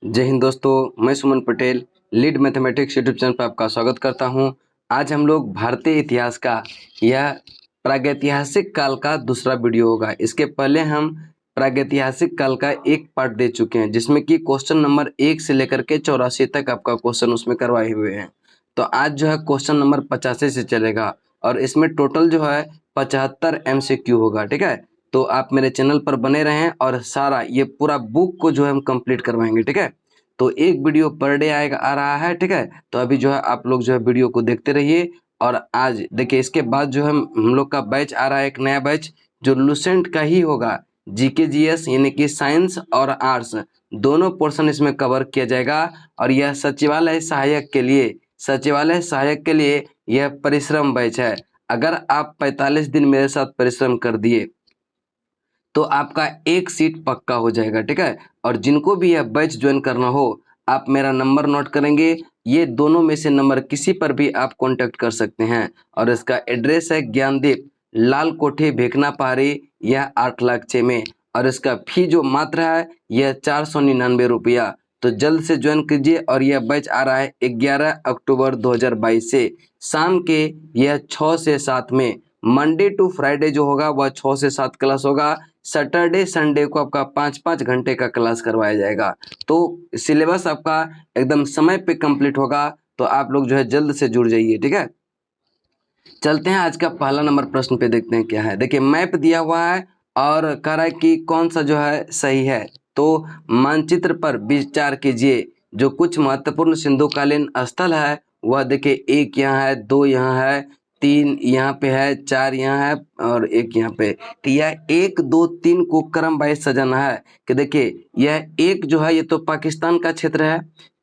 जय हिंद दोस्तों, मैं Suman Patel lead mathematics YouTube channel पर आपका स्वागत करता हूं। आज हम लोग भारतीय इतिहास का यह प्रागैतिहासिक काल का दूसरा वीडियो होगा। इसके पहले हम प्रागैतिहासिक काल का एक पार्ट दे चुके हैं जिसमें कि क्वेश्चन नंबर 1 से लेकर के 84 तक आपका क्वेश्चन उसमें करवाए हुए हैं। तो आज जो है क्वेश्चन नंबर 85 से चलेगा और इसमें टोटल जो है 75 MCQ होगा। ठीक है, तो आप मेरे चैनल पर बने रहें और सारा ये पूरा बुक को जो है हम कंप्लीट करवाएंगे। ठीक है, तो एक वीडियो पर डे आएगा आ रहा है। ठीक है, तो अभी जो है आप लोग जो है वीडियो को देखते रहिए। और आज देखिए इसके बाद जो हम लोग का बैच आ रहा है, एक नया बैच जो लुसेंट का ही होगा। जीके जीएस यानी कि साइंस और आर्ट्स दोनों पोर्शन इसमें कवर किया जाएगा। और यह सचिवालय सहायक के लिए यह परिश्रम बैच है। अगर आप 45 दिन मेरे साथ परिश्रम कर दिए तो आपका एक सीट पक्का हो जाएगा। ठीक है, और जिनको भी यह बैच ज्वाइन करना हो आप मेरा नंबर नोट करेंगे। ये दोनों में से नंबर किसी पर भी आप कांटेक्ट कर सकते हैं। और इसका एड्रेस है ज्ञानदीप, लाल कोठी, भेखना पहाड़ी, यह 8,06,000 में। और इसका फी जो मात्र है यह 499 रुपया। तो जल्द से ज्वाइन कीजिए। और यह बैच आ रहा है 11 अक्टूबर 2022 से शाम के यह 6 से 7 में। मंडे टू फ्राइडे जो होगा वह 6 से 7 क्लास होगा। सैटरडे संडे को आपका 5-5 घंटे का क्लास करवाया जाएगा। तो सिलेबस आपका एकदम समय पे कंप्लीट होगा। तो आप लोग जो है जल्द से जुड़ जाइए। ठीक है, चलते हैं आज का पहला नंबर प्रश्न पे, देखते हैं क्या है। देखिए मैप दिया हुआ है और कह रहा है कि कौन सा जो है सही है। तो मानचित्र पर विचार कीजिए। जो कुछ महत्वपूर्ण सिंधुकालीन स्थल है वह देखिए, एक यहाँ है, 2 यहाँ है, 3 यहाँ पे है, 4 यहाँ है और 1 यहाँ पे। तो यह 1 2 3 को क्रम वाइज सजाना है कि देखिए यह 1 जो है ये तो पाकिस्तान का क्षेत्र है,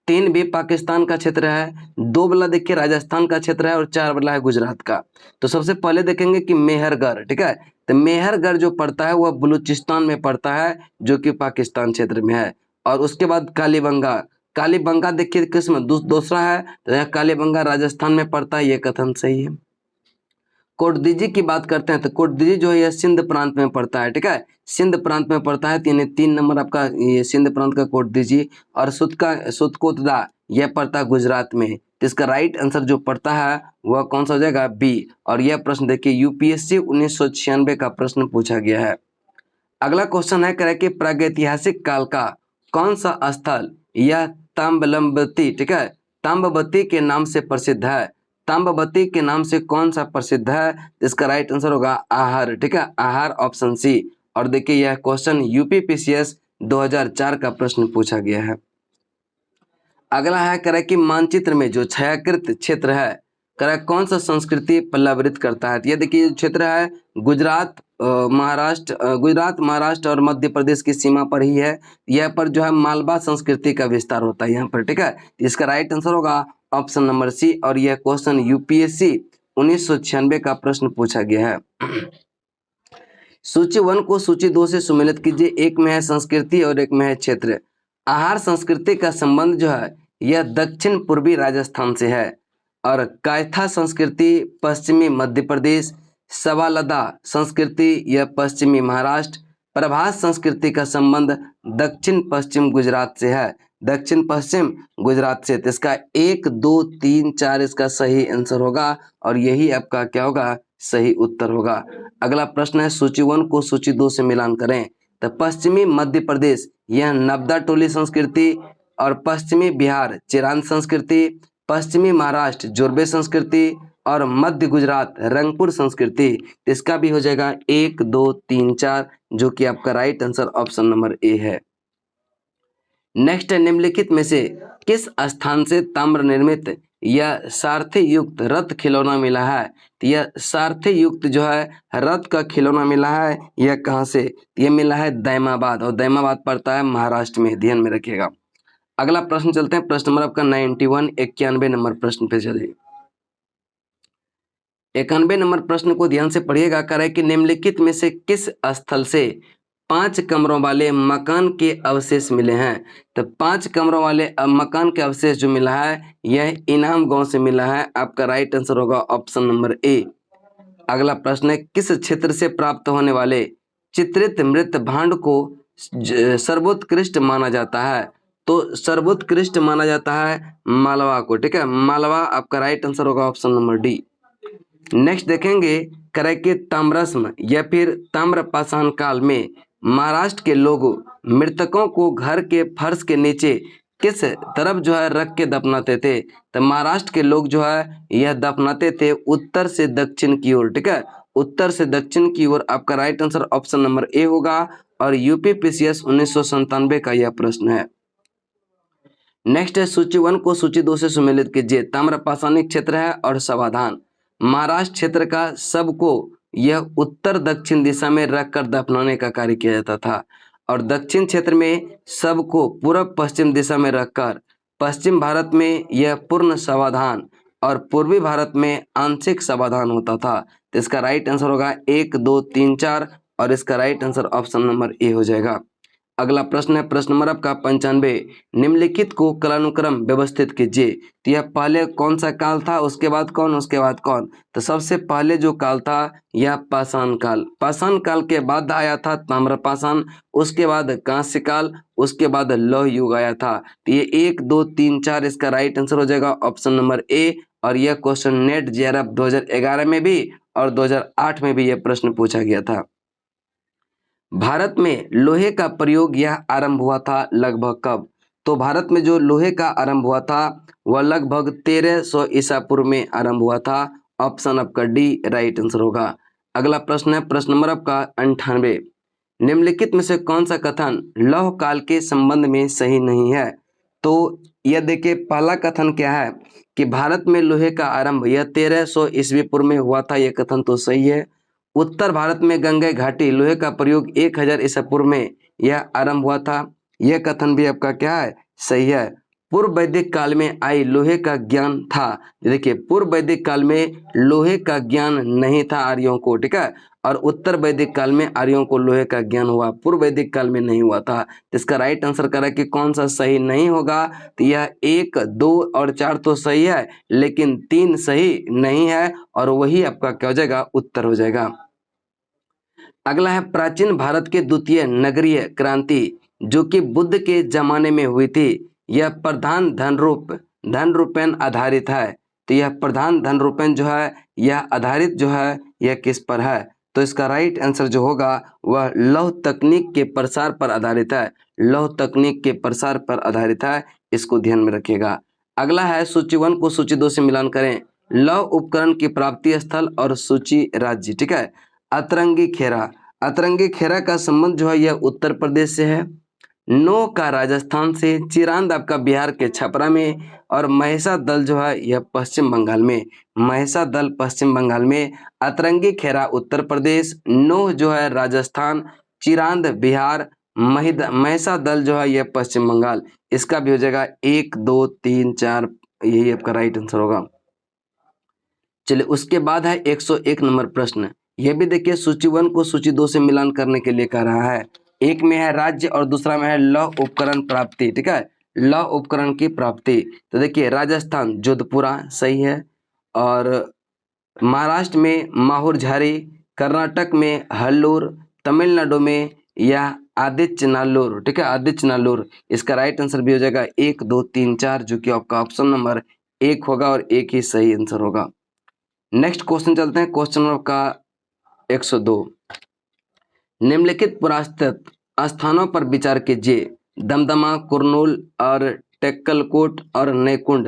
3 भी पाकिस्तान का क्षेत्र है, 2 वाला देखिए राजस्थान का क्षेत्र है और 4 वाला है गुजरात का। तो सबसे पहले देखेंगे कि मेहरगढ़। ठीक है, तो मेहरगढ़ जो पड़ता है वह बलूचिस्तान में पड़ता है जो कि पाकिस्तान क्षेत्र में है। और उसके बाद कालीबंगा, कालीबंगा देखिए किसमें दूसरा है, तो यह कालीबंगा राजस्थान में पड़ता है। ये कथन सही है। कोटदीजी की बात करते हैं तो कोटदीजी जो है यह सिंध प्रांत में पड़ता है। ठीक है, सिंध प्रांत में पड़ता है। 3 नंबर आपका ये सिंध प्रांत का कोटदीजी। और सुतकोतदा यह पड़ता है गुजरात में। तो इसका राइट आंसर जो पड़ता है वह कौन सा हो जाएगा, बी। और यह प्रश्न देखिए यूपीएससी 1996 का प्रश्न पूछा गया है। अगला क्वेश्चन है, कह कि प्रागैतिहासिक काल का कौन सा स्थल यह ताम्बलंबती, ठीक है, ताम्बवती के नाम से प्रसिद्ध है। ताम्बवती के नाम से कौन सा प्रसिद्ध है? इसका राइट आंसर होगा आहर। ठीक है, आहर ऑप्शन सी। और देखिए यह क्वेश्चन यूपीपीसीएस 2004 का प्रश्न पूछा गया है। अगला है, कह रहा है कि मानचित्र में जो छायाकृत क्षेत्र है कह रहा है कौन सा संस्कृति पल्लवित करता है। तो ये देखिए क्षेत्र है गुजरात, महाराष्ट्र और मध्य प्रदेश की सीमा पर ही है। यह पर जो है मालवा संस्कृति का विस्तार होता है यहाँ पर। ठीक है, इसका राइट आंसर होगा ऑप्शन नंबर सी। और यह क्वेश्चन यूपीएससी 1996 का प्रश्न पूछा गया है। सूची 1 को सूची 2 से सुमेलित कीजिए। एक में है संस्कृति और एक में है क्षेत्र। आहार संस्कृति का संबंध जो है यह दक्षिण पूर्वी राजस्थान से है। और कायथा संस्कृति पश्चिमी मध्य प्रदेश, सवालदा संस्कृति यह पश्चिमी महाराष्ट्र, प्रभास संस्कृति का संबंध दक्षिण पश्चिम गुजरात से है, दक्षिण पश्चिम गुजरात से। तो इसका 1 2 3 4 इसका सही आंसर होगा और यही आपका क्या होगा, सही उत्तर होगा। अगला प्रश्न है, सूची 1 को सूची 2 से मिलान करें। तो पश्चिमी मध्य प्रदेश यह नब्दा टोली संस्कृति, और पश्चिमी बिहार चिरान संस्कृति, पश्चिमी महाराष्ट्र जोरबे संस्कृति, और मध्य गुजरात रंगपुर संस्कृति। इसका भी हो जाएगा 1 2 3 4 जो कि आपका right answer option number A है। नेक्स्ट है, निम्नलिखित में से किस स्थान से ताम्र निर्मित यह सारथी युक्त रथ खिलौना मिला है। तो यह सारथी युक्त जो है रथ का खिलौना मिला है, यह कहाँ से? यह मिला है दैमाबाद, और दैमाबाद पड़ता है महाराष्ट्र में, ध्यान में रखिएगा। अगला प्रश्न चलते हैं, प्रश्न नंबर आपका 91 91 नंबर प्रश्न पे चलिए। 91 नंबर प्रश्न को ध्यान से पढ़िएगा। कह रहा है कि निम्नलिखित में से किस स्थल से 5 कमरों वाले मकान के अवशेष मिले हैं। तो 5 कमरों वाले मकान के अवशेष जो मिला है यह इनाम गांव से मिला है। आपका राइट आंसर होगा ऑप्शन नंबर ए। अगला प्रश्न है, किस क्षेत्र से प्राप्त होने वाले चित्रित मृत भांड को सर्वोत्कृष्ट माना जाता है। तो सर्वोत्कृष्ट माना जाता है मालवा को, ठीक है। मालवा आपका राइट आंसर होगा ऑप्शन नंबर डी। नेक्स्ट देखेंगे करे कि ताम्रस्म या फिर ताम्रपाषाण काल में महाराष्ट्र के लोग मृतकों को घर के फर्श के नीचे किस तरफ जो है रख के दफनाते थे। तो महाराष्ट्र के लोग जो है यह दफनाते थे उत्तर से दक्षिण की ओर, ठीक है, उत्तर से दक्षिण की ओर। आपका right answer option number A होगा और यूपीपीसीएस 1997 का यह प्रश्न है। नेक्स्ट है सूची 1 को सूची 2 से सुमेलित कीजिए। ताम्रपाषाणिक क्षेत्र है और समाधान। महाराष्ट्र क्षेत्र का सबको यह उत्तर दक्षिण दिशा में रखकर दफनाने का कार्य किया जाता था और दक्षिण क्षेत्र में सबको पूर्व पश्चिम दिशा में रखकर, पश्चिम भारत में यह पूर्ण समाधान और पूर्वी भारत में आंशिक समाधान होता था। तो इसका राइट आंसर होगा 1 2 3 4 और इसका right answer option number A हो जाएगा। अगला प्रश्न है प्रश्न नंबर आपका 95। निम्नलिखित को कालानुक्रम व्यवस्थित कीजिए। तो यह पहले कौन सा काल था, उसके बाद कौन, उसके बाद कौन। तो सबसे पहले जो काल था यह पाषाण काल। पाषाण काल के बाद आया था ताम्रपाषाण, उसके बाद कांस्य काल, उसके बाद लौह युग आया था। तो ये 1 2 3 4 इसका राइट आंसर हो जाएगा ऑप्शन नंबर ए। और यह क्वेश्चन नेट जेआरएफ 2011 में भी और 2008 में भी यह प्रश्न पूछा गया था। भारत में लोहे का प्रयोग यह आरंभ हुआ था लगभग कब। तो भारत में जो लोहे का आरंभ हुआ था वह लगभग 1300 ईसा पूर्व में आरंभ हुआ था। ऑप्शन आपका डी राइट आंसर होगा। अगला प्रश्न है प्रश्न नंबर आपका 98। निम्नलिखित में से कौन सा कथन लौह काल के संबंध में सही नहीं है। तो यह देखिए पहला कथन क्या है कि भारत में लोहे का आरंभ यह 1300 ईस्वी पूर्व में हुआ था, यह कथन तो सही है। उत्तर भारत में गंगा घाटी लोहे का प्रयोग 1000 ईसा पूर्व में यह आरंभ हुआ था, यह कथन भी आपका क्या है, सही है। पूर्व वैदिक काल में आई लोहे का ज्ञान था। देखिए पूर्व वैदिक काल में लोहे का ज्ञान नहीं था आर्यों को, ठीक है, और उत्तर वैदिक काल में आर्यों को लोहे का ज्ञान हुआ, पूर्व वैदिक काल में नहीं हुआ था। इसका राइट आंसर करा कि कौन सा सही नहीं होगा। तो यह 1 2 और 4 तो सही है लेकिन 3 सही नहीं है और वही आपका क्या हो जाएगा, उत्तर हो जाएगा। अगला है प्राचीन भारत के द्वितीय नगरीय क्रांति जो कि बुद्ध के जमाने में हुई थी, यह प्रधान धन रूपेण आधारित है। तो यह प्रधान धन रूपेण जो है यह आधारित जो है यह किस पर है। तो इसका राइट आंसर जो होगा वह लौह तकनीक के प्रसार पर आधारित है, लौह तकनीक के प्रसार पर आधारित है, इसको ध्यान में रखिएगा। अगला है सूची 1 को सूची 2 से मिलान करें। लौह उपकरण की प्राप्ति स्थल और सूची राज्य, ठीक है। अतरंगी खेरा, अतरंगी खेरा का संबंध जो है यह उत्तर प्रदेश से है, नो का राजस्थान से, चिरांद आपका बिहार के छपरा में और महिषा दल जो है यह पश्चिम बंगाल में, महिषा दल पश्चिम बंगाल में, अतरंगी खेरा उत्तर प्रदेश, नो जो है राजस्थान, चिरांद बिहार, महिषा दल जो है यह पश्चिम बंगाल। इसका भी हो जाएगा 1 2 3 4, यही आपका राइट आंसर होगा। चलिए उसके बाद है 101 नंबर प्रश्न। यह भी देखिए सूची 1 को सूची 2 से मिलान करने के लिए कह रहा है। एक में है राज्य और दूसरा में है लौह उपकरण प्राप्ति, ठीक है, लौह उपकरण की प्राप्ति। तो देखिए राजस्थान जोधपुरा सही है और महाराष्ट्र में माहुरझारी, कर्नाटक में हल्लूर, तमिलनाडु में यह आदिचनाल्लूर, ठीक है, आदिचनाल्लूर। इसका राइट आंसर भी हो जाएगा 1 2 3 4 जो कि आपका ऑप्शन नंबर 1 होगा और 1 ही सही आंसर होगा। नेक्स्ट क्वेश्चन चलते हैं क्वेश्चन नंबर का 102। निम्नलिखित पुरातत्व स्थानों पर विचार कीजिए। दमदमा, कुरनूल और टेक्कलकोट और नेकुंड।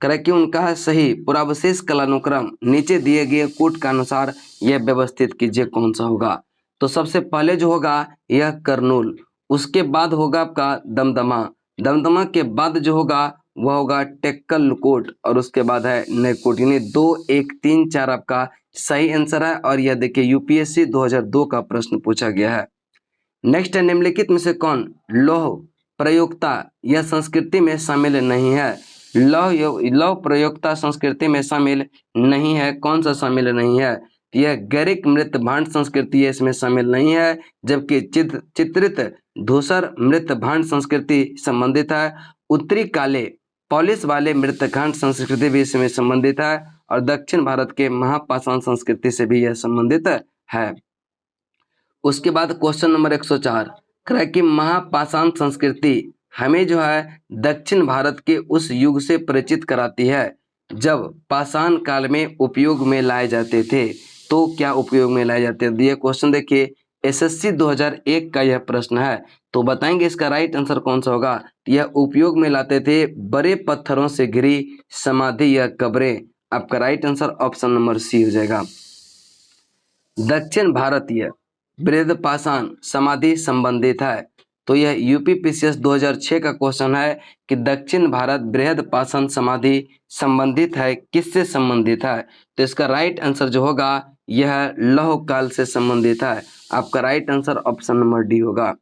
करें कि उनका सही पुरावशेष कालानुक्रम नीचे दिए गए कोट के अनुसार यह व्यवस्थित कीजिए कौन सा होगा। तो सबसे पहले जो होगा यह करनूल, उसके बाद होगा आपका दमदमा, दमदमा के बाद जो होगा वह होगा टेक्कलकोट और उसके बाद है नेकुंड। यानी 2 1 3 4 आपका सही आंसर है और यह देखिए यूपीएससी 2002 का प्रश्न पूछा गया है। नेक्स्ट है निम्नलिखित में से कौन लौह प्रयोक्ता यह संस्कृति में शामिल नहीं है। लौह प्रयोक्ता संस्कृति में शामिल नहीं है, कौन सा शामिल नहीं है। यह गैरिक मृत भांड संस्कृति इसमें शामिल नहीं है, जबकि चित्रित धूसर मृत भांड संस्कृति संबंधित है। उत्तरी काले पॉलिश वाले मृतकांड संस्कृति भी इसमें संबंधित है और दक्षिण भारत के महापाषाण संस्कृति से भी यह संबंधित है। उसके बाद क्वेश्चन नंबर 104 कि महापाषाण संस्कृति हमें जो है दक्षिण भारत के उस युग से परिचित कराती है जब पाषाण काल में उपयोग में लाए जाते थे। तो क्या उपयोग में लाए जाते थे? ये क्वेश्चन देखिए एसएससी 2001 का यह प्रश्न है। तो बताएंगे इसका राइट आंसर कौन सा होगा। यह उपयोग में लाते थे बड़े पत्थरों से घिरी समाधि या कब्रें। आपका right answer option number C हो जाएगा। दक्षिण भारतीय बृहद पाषाण समाधि संबंधित है। तो यह यूपीपीसीएस 2006 का क्वेश्चन है कि दक्षिण भारत बृहद पाषाण समाधि संबंधित है, किससे संबंधित है? तो इसका राइट आंसर जो होगा यह लौह काल से संबंधित है। आपका right answer option number D होगा।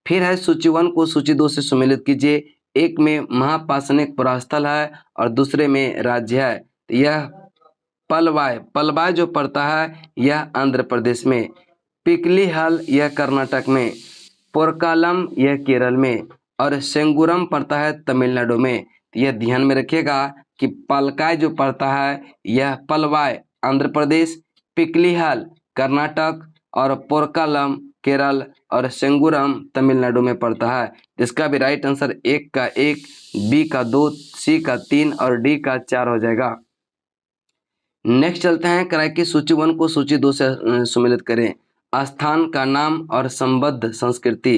फिर है सूची 1 को सूची 2 से सुमेलित कीजिए। एक में महापाषाणिक पुरास्थल है और दूसरे में राज्य है। यह पलवाय जो पड़ता है यह आंध्र प्रदेश में, पिकलीहल यह कर्नाटक में, पोरकालम यह केरल में और सेंगुरम पड़ता है तमिलनाडु में। यह ध्यान में रखिएगा कि पलकाय जो पड़ता है यह पलवाय आंध्र प्रदेश, पिकलीहल कर्नाटक और पोरकालम केरल और सेंगुरम तमिलनाडु में पड़ता है। इसका भी राइट आंसर 1 का 1, बी का 2, सी का 3 और डी का 4 हो जाएगा। नेक्स्ट चलते हैं कराए की सूची 1 को सूची 2 से सुमेलित करें। स्थान का नाम और संबद्ध संस्कृति।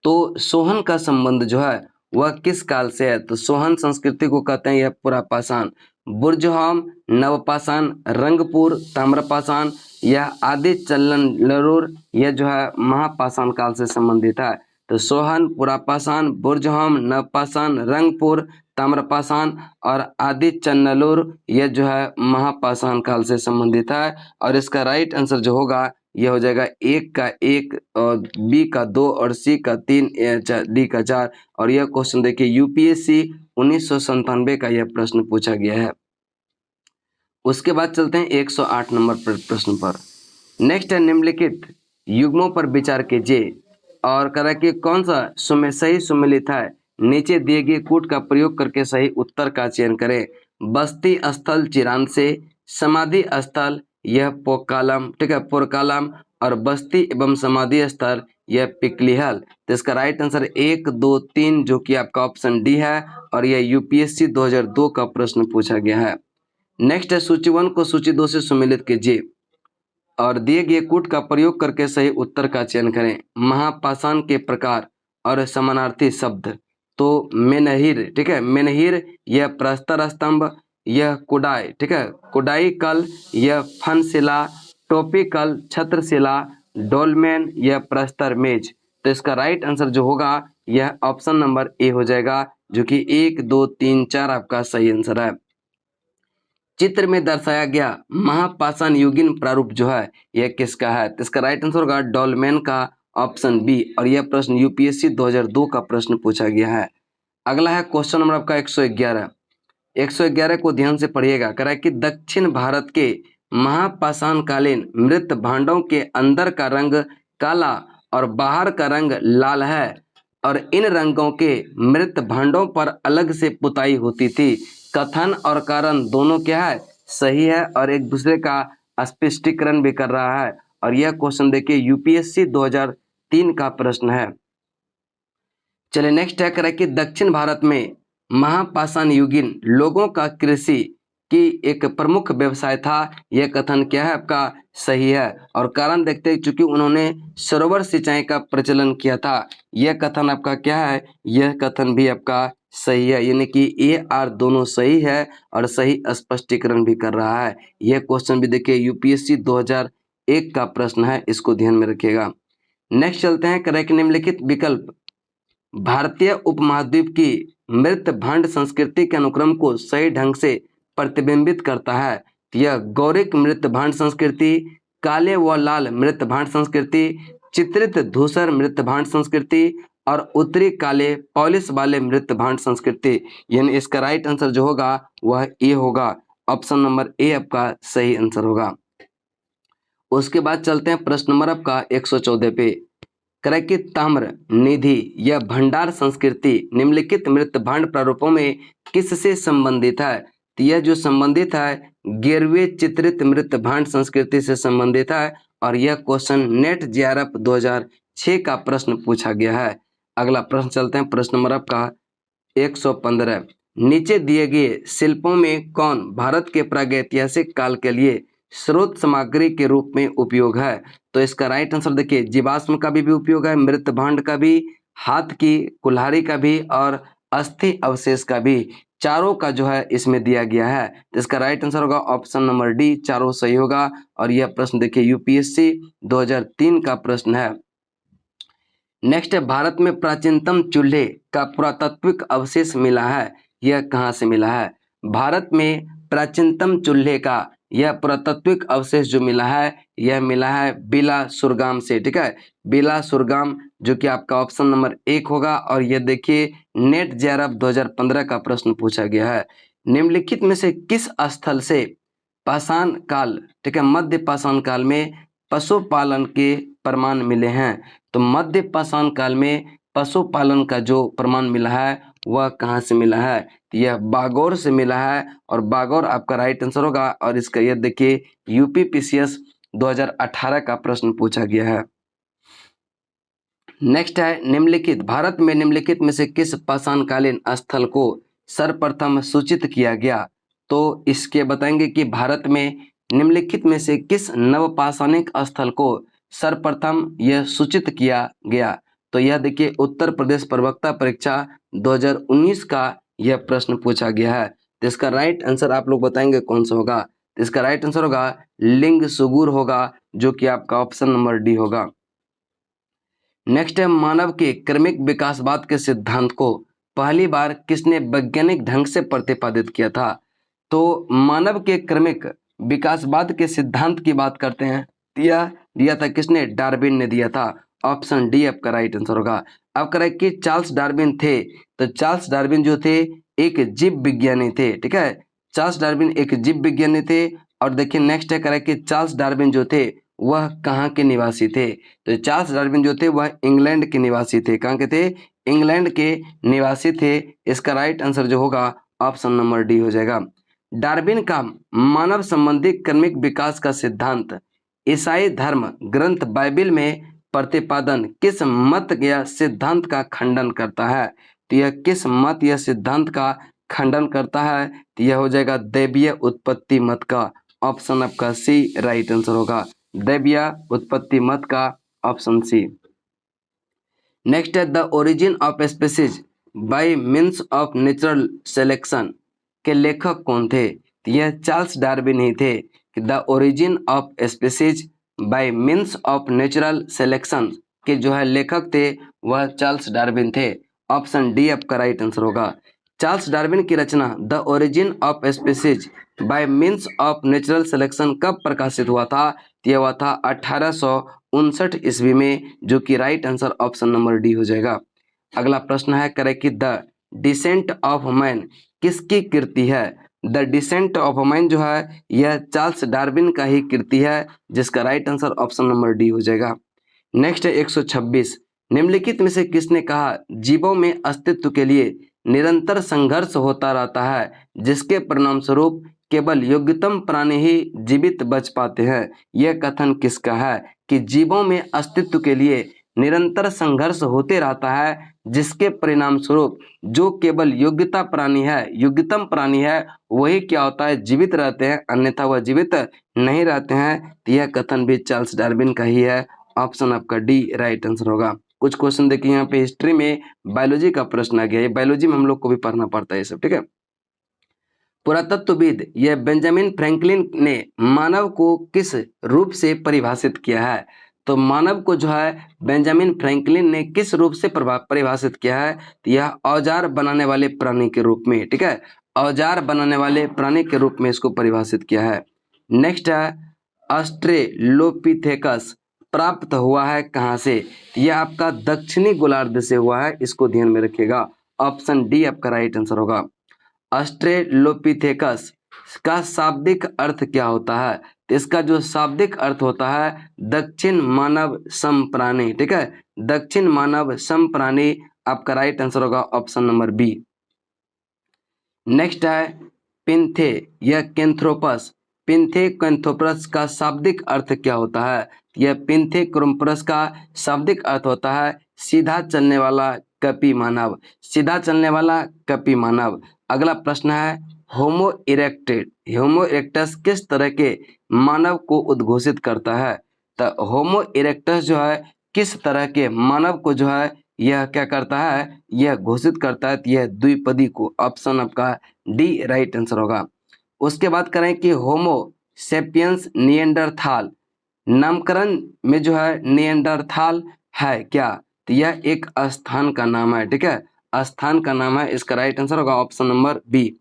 तो सोहन का संबंध जो है वह किस काल से है? तो सोहन संस्कृति को कहते हैं यह पुरापाषाण, बुर्जहोम नवपाषाण, रंगपुर ताम्रपाषाण या आदि चन्नलूर यह जो है महापाषाण काल से संबंधित है। तो सोहन पुरापाषाण, बुर्जहोम नवपाषाण, रंगपुर ताम्रपाषाण और आदि चन्नलूर यह जो है महापाषाण काल से संबंधित है। और इसका राइट आंसर जो होगा यह हो जाएगा 1 का 1 और बी का 2 और सी का 3 डी का 4। और यह क्वेश्चन देखिए यूपीएससी 1997 का यह प्रश्न पूछा गया है। उसके बाद चलते हैं 108 नंबर प्रश्न पर। नेक्स्ट है निम्नलिखित युग्मों पर विचार कीजिए और कह रहा है कि कौन सा सही सुमेलित है। नीचे दिए गए कूट का प्रयोग करके सही उत्तर का चयन करें। बस्ती स्थल चिरान से, समाधि स्थल यह पोकालम, ठीक है पोरकालम और बस्ती एवं समाधि स्थल यह पिकलीहल। तो इसका राइट आंसर 1, 2, 3 जो कि आपका ऑप्शन डी है और यह यूपीएससी 2002 का प्रश्न पूछा गया है। नेक्स्ट है सूची 1 को सूची 2 से सुमेलित कीजिए और दिए गए कूट का प्रयोग करके सही उत्तर का चयन करें। महापाषाण के प्रकार और समानार्थी शब्द। तो मेनहीर, ठीक है मेनहीर यह प्रस्तर स्तंभ, यह कुडाई, ठीक है कुडाई कल, यह फनशिला, टोपी कल, छत्रशिला, डोलमेन यह प्रस्तर मेज। तो इसका राइट आंसर जो होगा यह ऑप्शन नंबर ए हो जाएगा जो कि 1, 2, 3, 4 आपका सही आंसर है। चित्र में दर्शाया गया महापाषाण युगीन प्रारूप जो है यह किसका है? तो इसका राइट आंसर होगा डोलमेन का, ऑप्शन बी। और यह प्रश्न यूपीएससी 2002 का प्रश्न पूछा गया है। अगला है क्वेश्चन नंबर आपका 111। 111 को ध्यान से पढ़िएगा। कह रहा है कि दक्षिण भारत के महापाषाण कालीन मृत भांडों के अंदर का रंग काला और बाहर का रंग लाल है और इन रंगों के मृत भांडों पर अलग से पुताई होती थी। कथन और कारण दोनों क्या है? सही है और एक दूसरे का स्पष्टीकरण भी कर रहा है। और यह क्वेश्चन देखिए यूपीएससी 2003 का प्रश्न है। चलिए नेक्स्ट है करें कि दक्षिण भारत में महापाषाण युगीन लोगों का कृषि की एक प्रमुख व्यवसाय था। यह कथन क्या है आपका? सही है। और कारण देखते हैं चूंकि उन्होंने सरोवर सिंचाई का प्रचलन किया था। यह कथन आपका क्या है? यह कथन भी आपका सही है, यानी कि ए आर दोनों सही है और सही स्पष्टीकरण भी कर रहा है। यह क्वेश्चन भी देखिए यूपीएससी 2001 का प्रश्न है, इसको ध्यान में रखिएगा। नेक्स्ट चलते हैं करें कि निम्नलिखित विकल्प भारतीय उपमहाद्वीप की मृत भांड संस्कृति के अनुक्रम को सही ढंग से प्रतिबिंबित करता है। यह गौरिक मृत भांड संस्कृति, काले व लाल मृत भांड संस्कृति, चित्रित धूसर मृत भांड संस्कृति और उत्तरी काले पॉलिश वाले मृत भांड संस्कृति। यानी इसका राइट आंसर जो होगा वह ए होगा, ऑप्शन नंबर ए आपका सही आंसर होगा। उसके बाद चलते हैं प्रश्न नंबर आपका 114 पे। करें कि ताम्र निधि यह भंडार संस्कृति निम्नलिखित मृत भांड प्रारूपों में किससे संबंधित है? तो यह जो संबंधित है गिरवे चित्रित मृत भांड संस्कृति से संबंधित है। और यह क्वेश्चन नेट जेआरएफ 2006 का प्रश्न पूछा गया है। अगला प्रश्न चलते हैं, प्रश्न नंबर आपका 115। नीचे दिए गए शिल्पों में कौन भारत के प्रागैतिहासिक काल के लिए स्रोत सामग्री के रूप में उपयोग है? तो इसका राइट आंसर देखिए, जीवाश्म का भी उपयोग है, मृत भांड का भी, हाथ की कुल्हाड़ी का भी और अस्थि अवशेष का भी, चारों का जो है इसमें दिया गया है। तो इसका राइट आंसर होगा ऑप्शन नंबर डी, चारों सही होगा। और यह प्रश्न देखिए यूपीएससी 2003 का प्रश्न है। नेक्स्ट है, भारत में प्राचीनतम चूल्हे का पुरातात्विक अवशेष मिला है, यह कहाँ से मिला है? भारत में प्राचीनतम चूल्हे का यह पुरातात्विक अवशेष जो मिला है, यह मिला है बिला सुरगाम से। ठीक है, बिला सुरगाम, जो कि आपका ऑप्शन नंबर 1 होगा। और यह देखिए नेट जेआरएफ 2015 का प्रश्न पूछा गया है। निम्नलिखित में से किस स्थल से पाषाण काल, ठीक है, मध्य पाषाण काल में पशुपालन के प्रमाण मिले हैं? तो मध्य पाषाण काल में पशुपालन का जो प्रमाण मिला है वह कहाँ से मिला है? तो यह बागौर से मिला है, और बागौर आपका राइट आंसर होगा। और इसका यह देखिए यूपीपीसीएस 2018 का प्रश्न पूछा गया है। नेक्स्ट है, निम्नलिखित भारत में निम्नलिखित में से किस पाषाणकालीन स्थल को सर्वप्रथम सूचित किया गया? तो इसके बताएंगे कि भारत में निम्नलिखित में से किस नवपाषाणिक स्थल को सर्वप्रथम यह सूचित किया गया? तो यह देखिए उत्तर प्रदेश प्रवक्ता परीक्षा 2019 का यह प्रश्न पूछा गया है। तो इसका राइट आंसर आप लोग बताएंगे कौन सा होगा? तो इसका राइट आंसर होगा लिंग सुगुर होगा, जो कि आपका ऑप्शन नंबर डी होगा। नेक्स्ट है, मानव के क्रमिक विकासवाद के सिद्धांत को पहली बार किसने वैज्ञानिक ढंग से प्रतिपादित किया था? तो मानव के क्रमिक विकासवाद के सिद्धांत की बात करते हैं, दिया था किसने? डार्विन ने दिया था। ऑप्शन डी आपका राइट आंसर होगा। अब करें कि चार्ल्स डार्विन थे, तो चार्ल्स डार्विन जो थे एक जीव विज्ञानी थे। ठीक है, चार्ल्स डार्विन एक जीव विज्ञानी थे। और देखिए नेक्स्ट है करें कि चार्ल्स डार्विन जो थे वह कहाँ के निवासी थे? तो चार्ल्स डार्विन जो थे वह इंग्लैंड के निवासी थे। कहाँ के थे? इंग्लैंड के निवासी थे। इसका राइट आंसर जो होगा ऑप्शन नंबर डी हो जाएगा। डार्विन का मानव संबंधी क्रमिक विकास का सिद्धांत ईसाई धर्म ग्रंथ बाइबिल में प्रतिपादन किस मत या सिद्धांत का खंडन करता है? तो यह किस मत या सिद्धांत का खंडन करता है? तो यह हो जाएगा दैवीय उत्पत्ति मत का। ऑप्शन आपका सी राइट आंसर होगा, दैवीय उत्पत्ति मत का ऑप्शन सी। नेक्स्ट है, the origin of species by means of natural selection के लेखक कौन थे? तो यह चार्ल्स डार्विन ही थे। कि the origin of species by means of natural selection के जो है लेखक थे वह चार्ल्स डार्विन थे। ऑप्शन डी आपका राइट आंसर होगा। चार्ल्स डार्विन की रचना the origin of species by means of natural selection कब प्रकाशित हुआ था? यह हुआ था 1859 ईस्वी में, जो कि right answer option number D हो जाएगा। अगला प्रश्न है करे कि द डिसेंट ऑफ मैन किसकी कृति है? द डिसेंट ऑफ मैन जो है यह चार्ल्स डार्विन का ही कृति है, जिसका right answer option number D हो जाएगा। नेक्स्ट है 126, निम्नलिखित में से किसने कहा जीवों में अस्तित्व के लिए निरंतर संघर्ष होता रहता है, जिसके परिणाम स्वरूप केवल योग्यतम प्राणी ही जीवित बच पाते हैं? यह कथन किसका है कि जीवों में अस्तित्व के लिए निरंतर संघर्ष होते रहता है, जिसके परिणाम स्वरूप जो केवल योग्यतम प्राणी है वही क्या होता है? जीवित रहते हैं, अन्यथा वह जीवित नहीं रहते हैं। तो यह कथन भी चार्ल्स डार्विन का ही है। ऑप्शन आपका डी राइट आंसर होगा। कुछ क्वेश्चन देखिए यहाँ पे हिस्ट्री में बायोलॉजी का प्रश्न आ गया है, बायोलॉजी में हम लोग को भी पढ़ना पड़ता है ये सब। ठीक है, पुरातत्वविद यह बेंजामिन फ्रैंकलिन ने मानव को किस रूप से परिभाषित किया है? तो मानव को जो है बेंजामिन फ्रैंकलिन ने किस रूप से परिभाषित किया है? तो यह औजार बनाने वाले प्राणी के रूप में। ठीक है, औजार बनाने वाले प्राणी के रूप में इसको परिभाषित किया है। नेक्स्ट है, ऑस्ट्रेलोपिथेकस प्राप्त हुआ है कहाँ से? यह आपका दक्षिणी गोलार्ध से हुआ है, इसको ध्यान में रखिएगा। ऑप्शन डी आपका राइट आंसर होगा। ऑस्ट्रेलोपिथेकस का शाब्दिक अर्थ क्या होता है? तो इसका जो शाब्दिक अर्थ होता है दक्षिण मानव सम प्राणी। ठीक है, दक्षिण मानव सम प्राणी आपका राइट आंसर होगा ऑप्शन नंबर बी। नेक्स्ट है पिंथे या कैंथ्रोपस, पिंथेकैंथ्रोपस का शाब्दिक अर्थ क्या होता है? यह पिंथेकैंथ्रोपस का शाब्दिक अर्थ होता है सीधा चलने वाला कपी मानव, सीधा चलने वाला कपी मानव। अगला प्रश्न है होमो इरेक्टेड, होमो इरेक्टस किस तरह के मानव को उद्घोषित करता है? तो होमो इरेक्टस जो है किस तरह के मानव को जो है यह क्या करता है, यह घोषित करता है, यह द्विपदी को। ऑप्शन आपका डी राइट आंसर होगा। उसके बाद करें कि होमो सेपियंस निएंडरथाल, नामकरण में जो है निएंडरथाल है क्या? तो यह एक स्थान का नाम है, ठीक है, स्थान का नाम है। इसका राइट आंसर होगा ऑप्शन नंबर बी।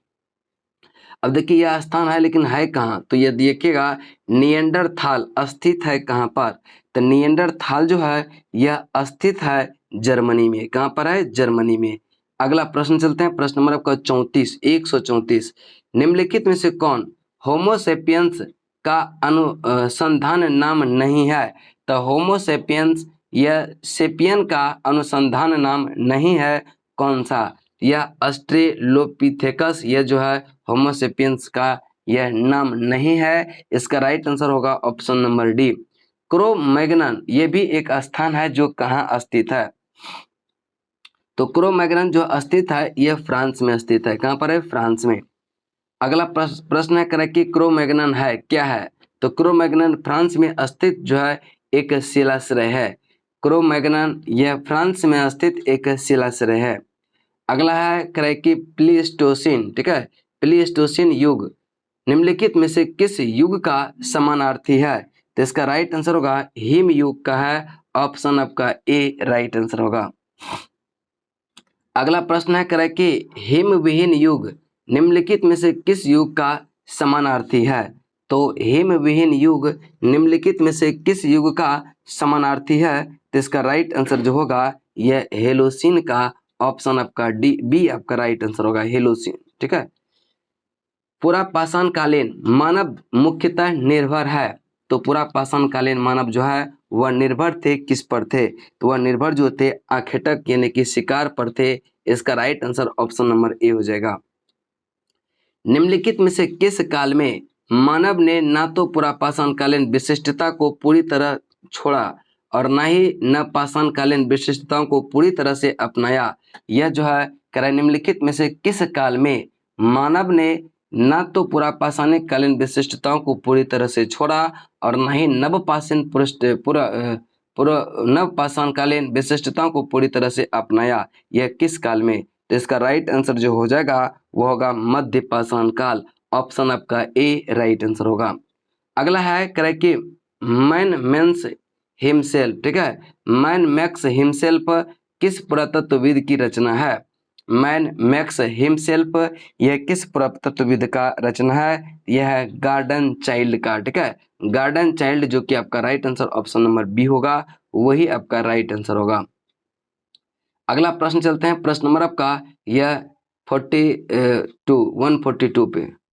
अब देखिए यह स्थान है लेकिन है कहाँ? तो ये देखिएगा निएंडरथाल स्थित है कहाँ पर? तो निएंडरथाल जो है यह स्थित है जर्मनी में। कहाँ पर है? जर्मनी में। अगला प्रश्न चलते हैं, प्रश्न नंबर आपका 34, 134। निम्नलिखित में से कौन होमोसेपियंस का अनुसंधान नाम नहीं है? तो होमोसेपियंस यह सेपियन का अनुसंधान नाम नहीं है, कौन सा? यह ऑस्ट्रेलोपिथेकस, यह जो है होमोसेपियंस का यह नाम नहीं है। इसका राइट आंसर होगा ऑप्शन नंबर डी। क्रो-मैग्नन ये भी एक स्थान है जो कहाँ स्थित है? तो क्रो-मैग्नन जो स्थित है यह फ्रांस में स्थित है। कहाँ पर है? फ्रांस में। अगला प्रश्न है करें कि क्रो-मैग्नन है क्या है? तो क्रो-मैग्नन फ्रांस में स्थित जो है एक शिलाश्रय है। क्रो-मैग्नन यह फ्रांस में स्थित एक शिलाश्रय है। अगला है करें कि प्लीस्टोसिन, ठीक है, प्लीस्टोसिन युग निम्नलिखित में से किस युग का समानार्थी है? तो इसका राइट आंसर होगा हिम युग का है। ऑप्शन आपका ए राइट आंसर होगा। अगला प्रश्न है करें कि हिम विहीन युग निम्नलिखित में से किस युग का समानार्थी है? तो हिम विहीन युग निम्नलिखित में से किस युग का समानार्थी है? तो इसका राइट आंसर जो होगा यह हेलोसिन का। ऑप्शन आपका डी बी आपका राइट आंसर होगा, हेलोसिन, ठीक है। पूरा पाषाण कालीन मानव मुख्यतः निर्भर है। तो पूरा पाषाण कालीन मानव जो है वह निर्भर थे किस पर थे? तो वह निर्भर जो थे आखेटक यानी कि शिकार पर थे। इसका right answer option number A हो जाएगा। निम्नलिखित में से किस काल में मानव ने ना तो पूरा पाषाण कालीन विशिष्टता को पूरी तरह छोड़ा और ना ही न पाषाण कालीन विशिष्टताओं को पूरी तरह से अपनाया? यह जो है कह निम्नलिखित में से किस काल में मानव ने न तो पूरा पाषाणिक कालीन विशिष्टताओं को पूरी तरह से छोड़ा और न ही नव पाषाण कालीन विशिष्टताओं को पूरी तरह से अपनाया? यह किस काल में? तो इसका राइट आंसर जो हो जाएगा वो होगा मध्य पाषाण काल। ऑप्शन आपका ए राइट आंसर होगा। अगला है करे कि मैन मेक्स हिमसेल्फ, ठीक है, मैन मेक्स हिमसेल्फ किस पुरातत्वविद की रचना है? मैन मेक्स हिमसेल्फ यह किस पुरातत्वविद का रचना है? यह है गार्डन चाइल्ड का, ठीक है, गार्डन चाइल्ड, जो कि आपका right answer option number B होगा, वही आपका राइट आंसर होगा। अगला प्रश्न चलते हैं, प्रश्न नंबर आपका यह 142 पे।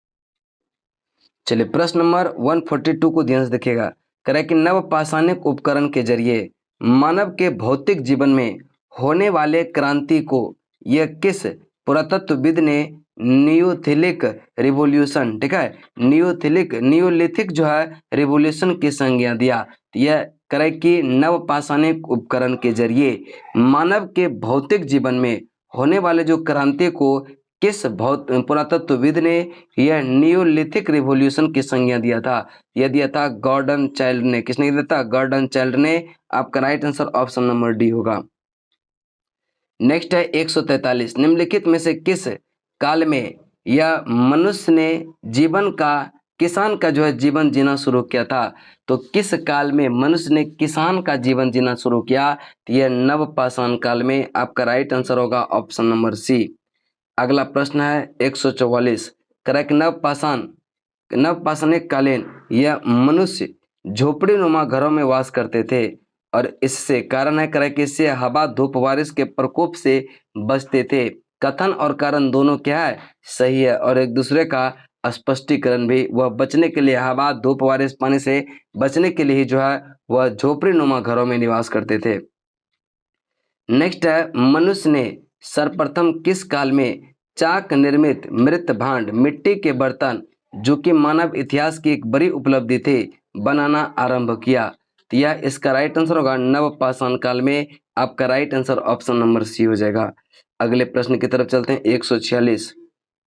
चलिए प्रश्न नंबर 142 को ध्यान से देखिएगा। करें कि नव पाषाणिक उपकरण के जरिए मानव के भौतिक जीवन में होने वाले क्रांति को यह किस पुरातत्वविद ने नियोलिथिक रिवॉल्यूशन, ठीक है, नियोलिथिक जो है रिवॉल्यूशन की संज्ञा दिया? यह करें कि नव पाषाणिक उपकरण के जरिए मानव के भौतिक जीवन में होने वाले जो क्रांति को किस पुरातत्वविद ने यह नियोलिथिक रिवॉल्यूशन की संज्ञा दिया था? यह दिया था गॉर्डन चाइल्ड ने। किसने दिया था? गॉर्डन चाइल्ड ने। आपका right answer option number D होगा। नेक्स्ट है 143। निम्नलिखित में से किस काल में यह मनुष्य ने किसान का जो है जीवन जीना शुरू किया था? तो किस काल में मनुष्य ने किसान का जीवन जीना शुरू किया? तो यह नव पाषाण काल में। आपका राइट आंसर होगा ऑप्शन नंबर सी। अगला प्रश्न है 144। करेक्ट नव पाषाणिक कालीन यह मनुष्य झोपड़ी नुमा घरों में वास करते थे और इससे कारण है करेक्ट इससे हवा धूप बारिश के प्रकोप से बचते थे। कथन और कारण दोनों क्या है? सही है। और एक दूसरे का स्पष्टीकरण भी, वह बचने के लिए हवा धूप बारिश पानी से बचने के लिए ही जो है वह झोपड़ी नुमा घरों में निवास करते थे। नेक्स्ट है मनुष्य ने सर्वप्रथम किस काल में चाक निर्मित मृत भांड मिट्टी के बर्तन, जो कि मानव इतिहास की एक बड़ी उपलब्धि थी, बनाना आरंभ किया? तो यह इसका राइट आंसर होगा नवपाषाण काल में। आपका right answer option number C हो जाएगा। अगले प्रश्न की तरफ चलते हैं। 146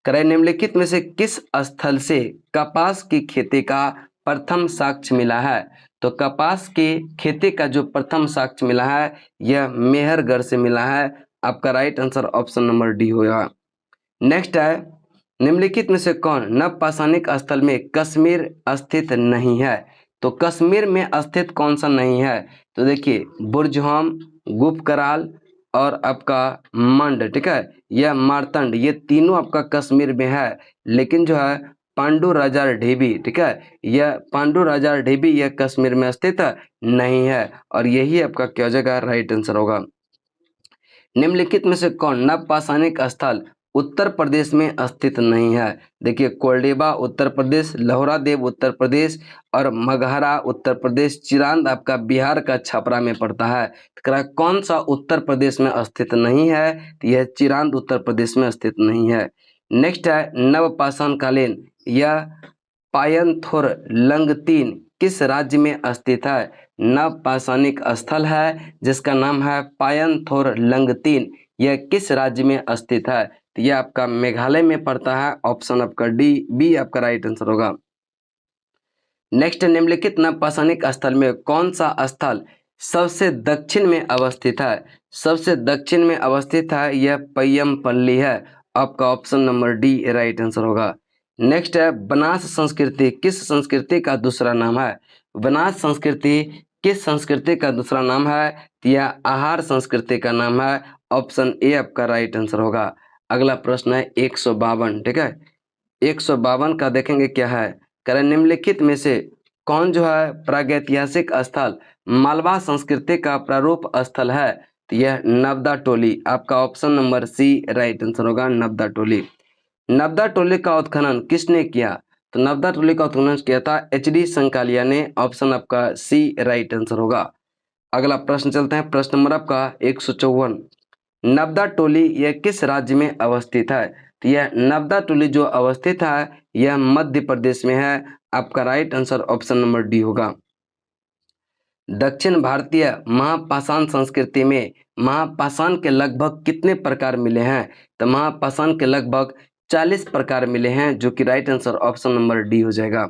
क्रय निम्नलिखित में से किस स्थल से कपास की खेती का प्रथम साक्ष्य मिला है? तो कपास की खेती का जो प्रथम साक्ष्य मिला है यह मेहरगढ़ से मिला है। आपका right answer option number D होगा। नेक्स्ट है, निम्नलिखित में से कौन नवपाषाणिक स्थल में कश्मीर स्थित नहीं है? तो कश्मीर में स्थित कौन सा नहीं है? तो देखिए बुर्जहोम, गुपकराल और आपका मंड, ठीक है, यह मारतंड, ये तीनों आपका कश्मीर में है। लेकिन जो है पांडु राजा ढेबी, ठीक है, यह पांडु राजा ढेबी यह कश्मीर में स्थित नहीं है। और यही आपका क्या हो जाएगा? राइट आंसर होगा। निम्नलिखित में से कौन नवपाषाणिक स्थल उत्तर प्रदेश में स्थित नहीं है? देखिए कोल्डेबा उत्तर प्रदेश, लोहरादेव उत्तर प्रदेश और मगहरा उत्तर प्रदेश, चिरांद आपका बिहार का छपरा में पड़ता है। तो कौन सा उत्तर प्रदेश में स्थित नहीं है? तो यह चिरांद उत्तर प्रदेश में स्थित नहीं है। नेक्स्ट है, नवपाषाण कालीन यह पायनथोर लंगतीन किस राज्य में स्थित है? नवपाषाणिक स्थल है जिसका नाम है पायनथोर लंगतीन, यह किस राज्य में स्थित है? तो यह आपका मेघालय में पड़ता है। ऑप्शन आपका डी, बी आपका राइट आंसर होगा। नेक्स्ट, निम्नलिखित नवपाषाणिक स्थल में कौन सा स्थल सबसे दक्षिण में अवस्थित है? सबसे दक्षिण में अवस्थित है यह पय्यमपल्ली है। आपका option number D right answer होगा। नेक्स्ट है, बनास संस्कृति किस संस्कृति का दूसरा नाम है? बनास संस्कृति किस संस्कृति का दूसरा नाम है? तो यह आहार संस्कृति का नाम है। ऑप्शन ए आपका राइट आंसर होगा। अगला प्रश्न है 152, ठीक है, 152 का देखेंगे क्या है। करें निम्नलिखित में से कौन जो है प्रागैतिहासिक स्थल मालवा संस्कृति का प्रारूप स्थल है? तो यह नवदा टोली। आपका option number C right answer होगा, नवदा टोली। नवदा टोली का उत्खनन किसने किया? तो नवदा टोली का उत्खनन किया था एच.डी. संकालिया ने। ऑप्शन आपका सी राइट आंसर होगा। अगला प्रश्न चलते हैं, प्रश्न नंबर आपका 154। नवदा टोली यह किस राज्य में अवस्थित है? तो यह नवदा टोली जो अवस्थित है यह मध्य प्रदेश में है। आपका right answer option number D होगा। दक्षिण भारतीय महापाषाण संस्कृति में महापाषाण के लगभग कितने प्रकार मिले हैं? तो महापाषाण के लगभग 40 प्रकार मिले हैं, जो कि right answer option number D हो जाएगा।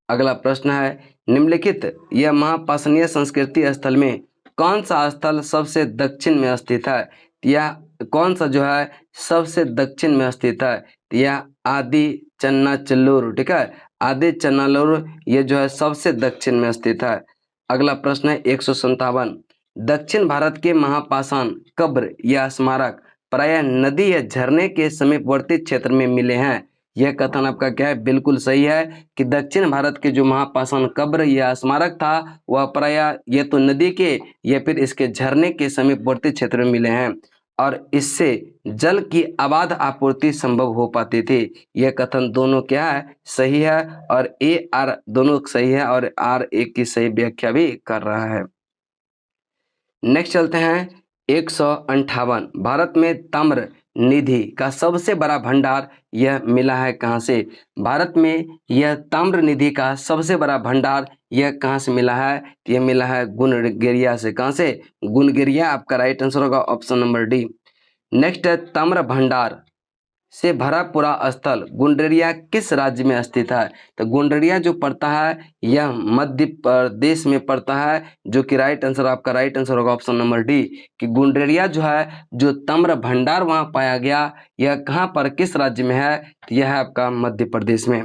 अगला प्रश्न है, निम्नलिखित यह महापाषाणीय संस्कृति स्थल में कौन सा स्थल सबसे दक्षिण में स्थित है? यह कौन सा जो है सबसे दक्षिण में स्थित है? यह आदि चन्नाचल्लूर, ठीक है, आदि चन्नाचल्लूर ये जो है सबसे दक्षिण में स्थित है। अगला प्रश्न है 157। दक्षिण भारत के महापाषाण कब्र या स्मारक प्रायः नदी या झरने के समीपवर्ती क्षेत्र में मिले हैं। यह कथन आपका क्या है? बिल्कुल सही है कि दक्षिण भारत के जो महापाषाण कब्र या स्मारक था वह प्रायः ये तो नदी के या फिर इसके झरने के समीपवर्ती क्षेत्र में मिले हैं और इससे जल की अबाध आपूर्ति संभव हो पाती थी। यह कथन दोनों क्या है? सही है। और ए आर दोनों सही है और आर एक की सही व्याख्या भी कर रहा है। नेक्स्ट चलते हैं 158। भारत में ताम्र निधि का सबसे बड़ा भंडार यह मिला है कहाँ से? भारत में यह ताम्र निधि का सबसे बड़ा भंडार यह कहाँ से मिला है? यह मिला है गुनगेरिया से। कहाँ से? गुनगेरिया। आपका राइट आंसर होगा ऑप्शन नंबर डी। नेक्स्ट है, ताम्र भंडार से भरा पूरा स्थल गुंडरिया किस राज्य में स्थित है? तो गुंडरिया जो पड़ता है यह मध्य प्रदेश में पड़ता है, जो कि राइट आंसर आपका राइट आंसर होगा ऑप्शन नंबर डी कि गुंडरिया जो है जो ताम्र भंडार वहां पाया गया यह कहां पर किस राज्य में है? तो यह है आपका मध्य प्रदेश में।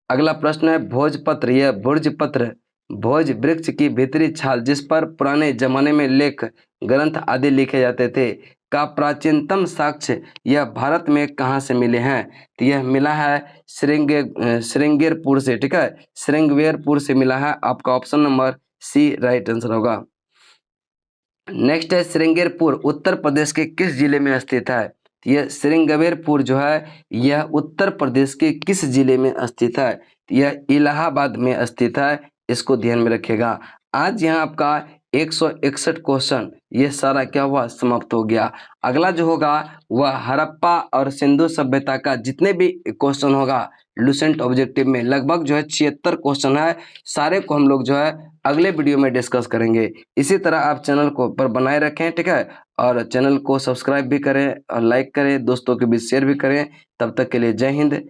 अगला प्रश्न है भोजपत्र। यह भोजपत्र भोज वृक्ष की भीतरी छाल जिस पर पुराने जमाने में लेख ग्रंथ आदि लिखे जाते थे का प्राचीनतम साक्ष्य यह भारत में कहाँ से मिले हैं? तो यह मिला है श्रृंगेरपुर से, ठीक है, श्रृंगवेरपुर से मिला है। आपका option number C right answer होगा। नेक्स्ट है, श्रृंगेरपुर उत्तर प्रदेश के किस जिले में स्थित है? यह श्रृंगवेरपुर जो है यह उत्तर प्रदेश के किस जिले में स्थित है? यह इलाहाबाद में स्थित है। इसको ध्यान में रखिएगा। आज यहाँ आपका 161 क्वेश्चन ये सारा क्या हुआ? समाप्त हो गया। अगला जो होगा वह हड़प्पा और सिंधु सभ्यता का जितने भी क्वेश्चन होगा लुसेंट ऑब्जेक्टिव में लगभग जो है 76 क्वेश्चन है। सारे को हम लोग जो है अगले वीडियो में डिस्कस करेंगे। इसी तरह आप चैनल को पर बनाए रखें, ठीक है, और चैनल को सब्सक्राइब भी करें और लाइक करें, दोस्तों के बीच शेयर भी करें। तब तक के लिए जय हिंद।